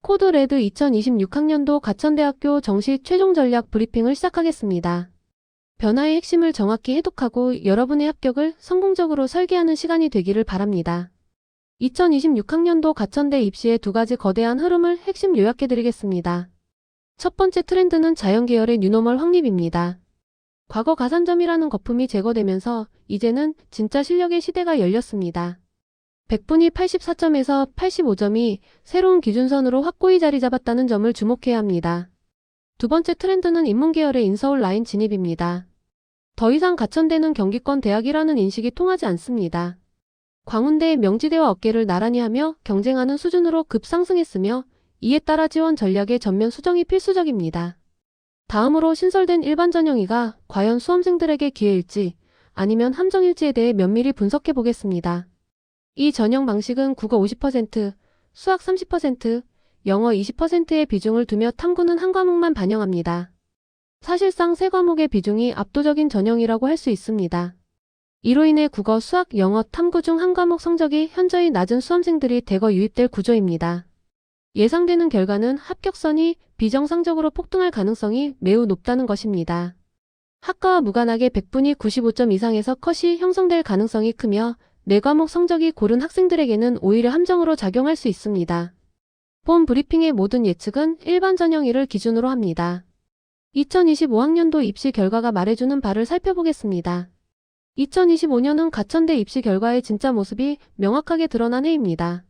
코드레드 2026학년도 가천대학교 정시 최종 전략 브리핑을 시작하겠습니다. 변화의 핵심을 정확히 해독하고 여러분의 합격을 성공적으로 설계하는 시간이 되기를 바랍니다. 2026학년도 가천대 입시의 두 가지 거대한 흐름을 핵심 요약해드리겠습니다. 첫 번째 트렌드는 자연계열의 뉴노멀 확립입니다. 과거 가산점이라는 거품이 제거되면서 이제는 진짜 실력의 시대가 열렸습니다. 100분위 84점에서 85점이 새로운 기준선으로 확고히 자리 잡았다는 점을 주목해야 합니다. 두 번째 트렌드는 인문계열의 인서울 라인 진입입니다. 더 이상 가천대는 경기권 대학이라는 인식이 통하지 않습니다. 광운대, 명지대와 어깨를 나란히 하며 경쟁하는 수준으로 급상승했으며 이에 따라 지원 전략의 전면 수정이 필수적입니다. 다음으로 신설된 일반 전형이가 과연 수험생들에게 기회일지 아니면 함정일지에 대해 면밀히 분석해 보겠습니다. 이 전형 방식은 국어 50%, 수학 30%, 영어 20%의 비중을 두며 탐구는 한 과목만 반영합니다. 사실상 세 과목의 비중이 압도적인 전형이라고 할 수 있습니다. 이로 인해 국어, 수학, 영어, 탐구 중 한 과목 성적이 현저히 낮은 수험생들이 대거 유입될 구조입니다. 예상되는 결과는 합격선이 비정상적으로 폭등할 가능성이 매우 높다는 것입니다. 학과와 무관하게 100분위 95점 이상에서 컷이 형성될 가능성이 크며 네 과목 성적이 고른 학생들에게는 오히려 함정으로 작용할 수 있습니다. 본 브리핑의 모든 예측은 일반 전형일을 기준으로 합니다. 2025학년도 입시 결과가 말해주는 바를 살펴보겠습니다. 2025년은 가천대 입시 결과의 진짜 모습이 명확하게 드러난 해입니다.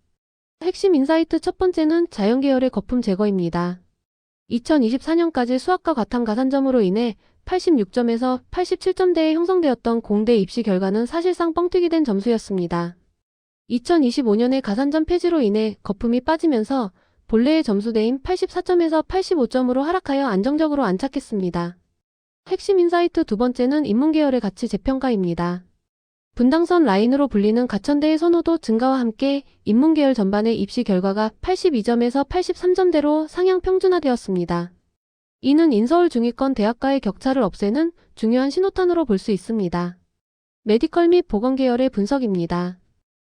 핵심 인사이트 첫 번째는 자연계열의 거품 제거입니다. 2024년까지 수학과 과탐 가산점으로 인해 86점에서 87점대에 형성되었던 공대 입시 결과는 사실상 뻥튀기 된 점수였습니다. 2025년의 가산점 폐지로 인해 거품이 빠지면서 본래의 점수대인 84점에서 85점으로 하락하여 안정적으로 안착했습니다. 핵심 인사이트 두 번째는 인문계열의 가치 재평가입니다. 분당선 라인으로 불리는 가천대의 선호도 증가와 함께 인문계열 전반의 입시 결과가 82점에서 83점대로 상향 평준화되었습니다. 이는 인서울 중위권 대학과의 격차를 없애는 중요한 신호탄으로 볼 수 있습니다. 메디컬 및 보건계열의 분석입니다.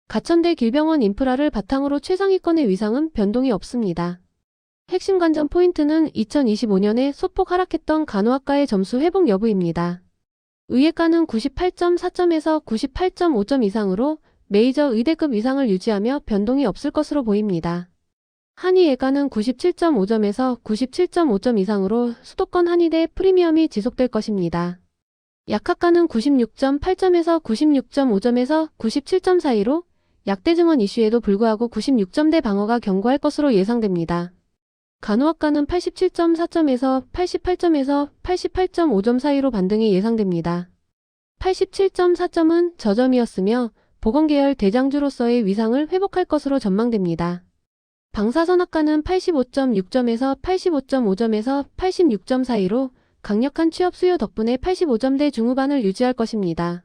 가천대 길병원 인프라를 바탕으로 최상위권의 위상은 변동이 없습니다. 핵심 관전 포인트는 2025년에 소폭 하락했던 간호학과의 점수 회복 여부입니다. 의예과는 98.4점에서 98.5점 이상으로 메이저 의대급 이상을 유지하며 변동이 없을 것으로 보입니다. 한의예과는 97.5점에서 97.5점 이상으로 수도권 한의대 프리미엄이 지속될 것입니다. 약학과는 96.8점에서 96.5점에서 97점 사이로 약대 증원 이슈에도 불구하고 96점대 방어가 견고할 것으로 예상됩니다. 간호학과는 87.4점에서 88점에서 88.5점 사이로 반등이 예상됩니다. 87.4점은 저점이었으며 보건계열 대장주로서의 위상을 회복할 것으로 전망됩니다. 방사선학과는 85.6점에서 85.5점에서 86점 사이로 강력한 취업 수요 덕분에 85점대 중후반을 유지할 것입니다.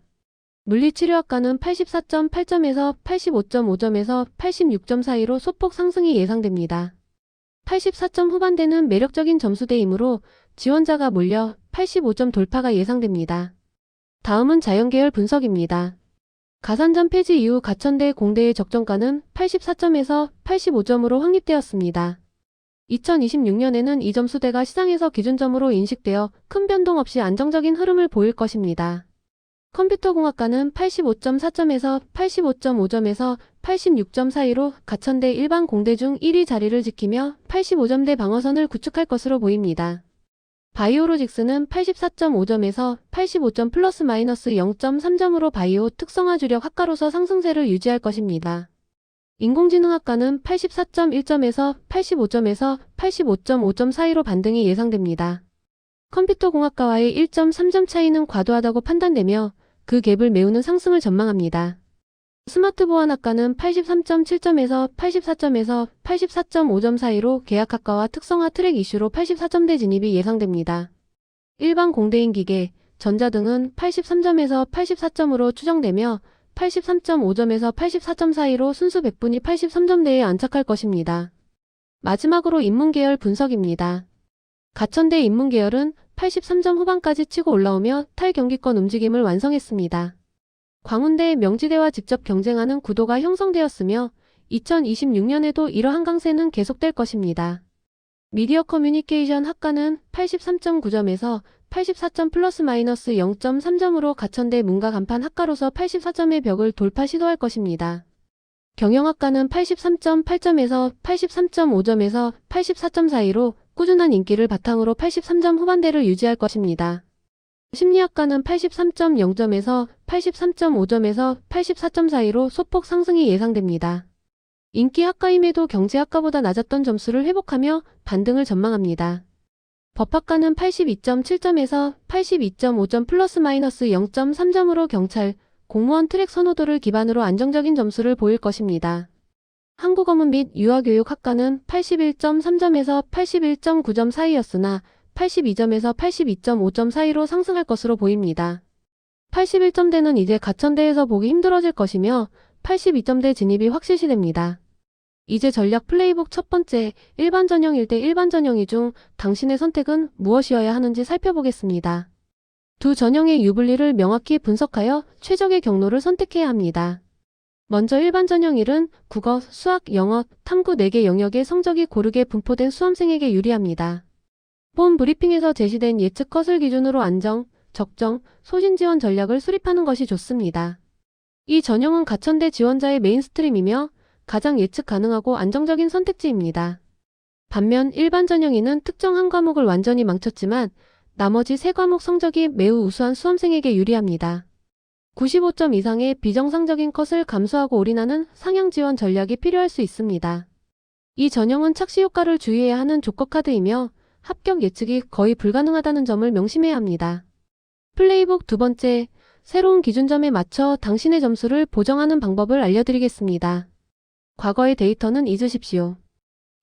물리치료학과는 84.8점에서 85.5점에서 86점 사이로 소폭 상승이 예상됩니다. 84점 후반대는 매력적인 점수대이므로 지원자가 몰려 85점 돌파가 예상됩니다. 다음은 자연계열 분석입니다. 가산점 폐지 이후 가천대 공대의 적정가는 84점에서 85점으로 확립되었습니다. 2026년에는 이 점수대가 시장에서 기준점으로 인식되어 큰 변동 없이 안정적인 흐름을 보일 것입니다. 컴퓨터공학과는 85.4점에서 85.5점에서 86점 사이로 가천대 일반 공대 중 1위 자리를 지키며 85점대 방어선을 구축할 것으로 보입니다. 바이오로직스는 84.5점에서 85점 플러스 마이너스 0.3점으로 바이오 특성화 주력 학과로서 상승세를 유지할 것입니다. 인공지능학과는 84.1점에서 85점에서 85.5점 사이로 반등이 예상됩니다. 컴퓨터공학과와의 1.3점 차이는 과도하다고 판단되며 그 갭을 메우는 상승을 전망합니다. 스마트보안학과는 83.7점에서 84점에서 84.5점 사이로 계약학과와 특성화 트랙 이슈로 84점대 진입이 예상됩니다. 일반 공대인 기계, 전자 등은 83점에서 84점으로 추정되며 83.5점에서 84점 사이로 순수 100분위 83점대에 안착할 것입니다. 마지막으로 인문계열 분석입니다. 가천대 인문계열은 83점 후반까지 치고 올라오며 탈경기권 움직임을 완성했습니다. 광운대, 명지대와 직접 경쟁하는 구도가 형성되었으며 2026년에도 이러한 강세는 계속될 것입니다. 미디어 커뮤니케이션 학과는 83.9점에서 84점 플러스 마이너스 0.3점으로 가천대 문과 간판 학과로서 84점의 벽을 돌파 시도할 것입니다. 경영학과는 83.8점에서 83.5점에서 84점 사이로 꾸준한 인기를 바탕으로 83점 후반대를 유지할 것입니다. 심리학과는 83.0점에서 83.5점에서 84점 사이로 소폭 상승이 예상됩니다. 인기 학과임에도 경제학과보다 낮았던 점수를 회복하며 반등을 전망합니다. 법학과는 82.7점에서 82.5점 플러스 마이너스 0.3점으로 경찰, 공무원 트랙 선호도를 기반으로 안정적인 점수를 보일 것입니다. 한국어문 및 유아교육학과는 81.3점에서 81.9점 사이였으나 82점에서 82.5점 사이로 상승할 것으로 보입니다. 81점대는 이제 가천대에서 보기 힘들어질 것이며 82점대 진입이 확실시됩니다. 이제 전략 플레이북 첫 번째, 일반 전형일 대 일반 전형이 중 당신의 선택은 무엇이어야 하는지 살펴보겠습니다. 두 전형의 유불리를 명확히 분석하여 최적의 경로를 선택해야 합니다. 먼저 일반 전형 1은 국어, 수학, 영어, 탐구 4개 영역의 성적이 고르게 분포된 수험생에게 유리합니다. 본 브리핑에서 제시된 예측 컷을 기준으로 안정, 적정, 소신 지원 전략을 수립하는 것이 좋습니다. 이 전형은 가천대 지원자의 메인스트림이며 가장 예측 가능하고 안정적인 선택지입니다. 반면 일반 전형 2는 특정 한 과목을 완전히 망쳤지만 나머지 3과목 성적이 매우 우수한 수험생에게 유리합니다. 95점 이상의 비정상적인 컷을 감수하고 올인하는 상향 지원 전략이 필요할 수 있습니다. 이 전형은 착시 효과를 주의해야 하는 조커 카드이며 합격 예측이 거의 불가능하다는 점을 명심해야 합니다. 플레이북 두 번째, 새로운 기준점에 맞춰 당신의 점수를 보정하는 방법을 알려드리겠습니다. 과거의 데이터는 잊으십시오.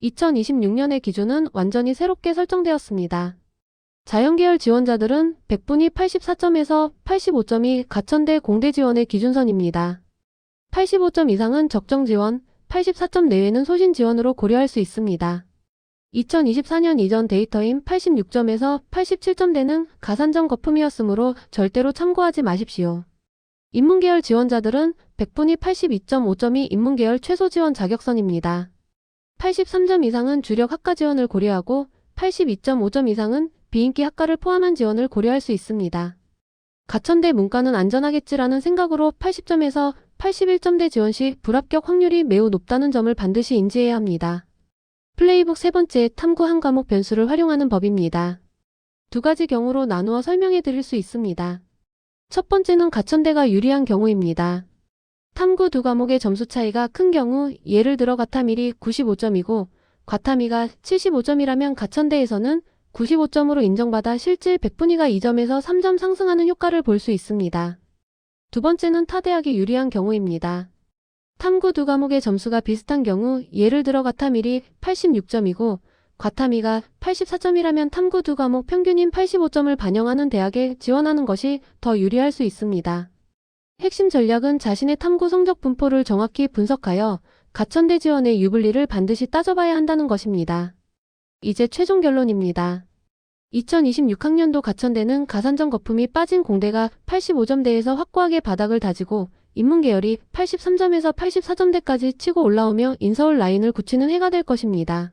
2026년의 기준은 완전히 새롭게 설정되었습니다. 자연계열 지원자들은 100분이 84점에서 85점이 가천대 공대 지원의 기준선입니다. 85점 이상은 적정 지원, 84점 내외는 소신 지원으로 고려할 수 있습니다. 2024년 이전 데이터인 86점에서 87점대는 가산점 거품이었으므로 절대로 참고하지 마십시오. 인문계열 지원자들은 100분이 82.5점이 인문계열 최소 지원 자격선입니다. 83점 이상은 주력 학과 지원을 고려하고 82.5점 이상은 비인기 학과를 포함한 지원을 고려할 수 있습니다. 가천대 문과는 안전하겠지라는 생각으로 80점에서 81점대 지원 시 불합격 확률이 매우 높다는 점을 반드시 인지해야 합니다. 플레이북 세 번째, 탐구 한 과목 변수를 활용하는 법입니다. 두 가지 경우로 나누어 설명해 드릴 수 있습니다. 첫 번째는 가천대가 유리한 경우입니다. 탐구 두 과목의 점수 차이가 큰 경우, 예를 들어 가탐1이 95점이고 과탐2가 75점이라면 가천대에서는 95점으로 인정받아 실질 100분위가 2점에서 3점 상승하는 효과를 볼 수 있습니다. 두 번째는 타대학이 유리한 경우입니다. 탐구 두 과목의 점수가 비슷한 경우, 예를 들어 가탐1이 86점이고 과탐2가 84점이라면 탐구 두 과목 평균인 85점을 반영하는 대학에 지원하는 것이 더 유리할 수 있습니다. 핵심 전략은 자신의 탐구 성적 분포를 정확히 분석하여 가천대 지원의 유불리를 반드시 따져봐야 한다는 것입니다. 이제 최종 결론입니다. 2026학년도 가천대는 가산점 거품이 빠진 공대가 85점대에서 확고하게 바닥을 다지고 인문계열이 83점에서 84점대까지 치고 올라오며 인서울 라인을 굳히는 해가 될 것입니다.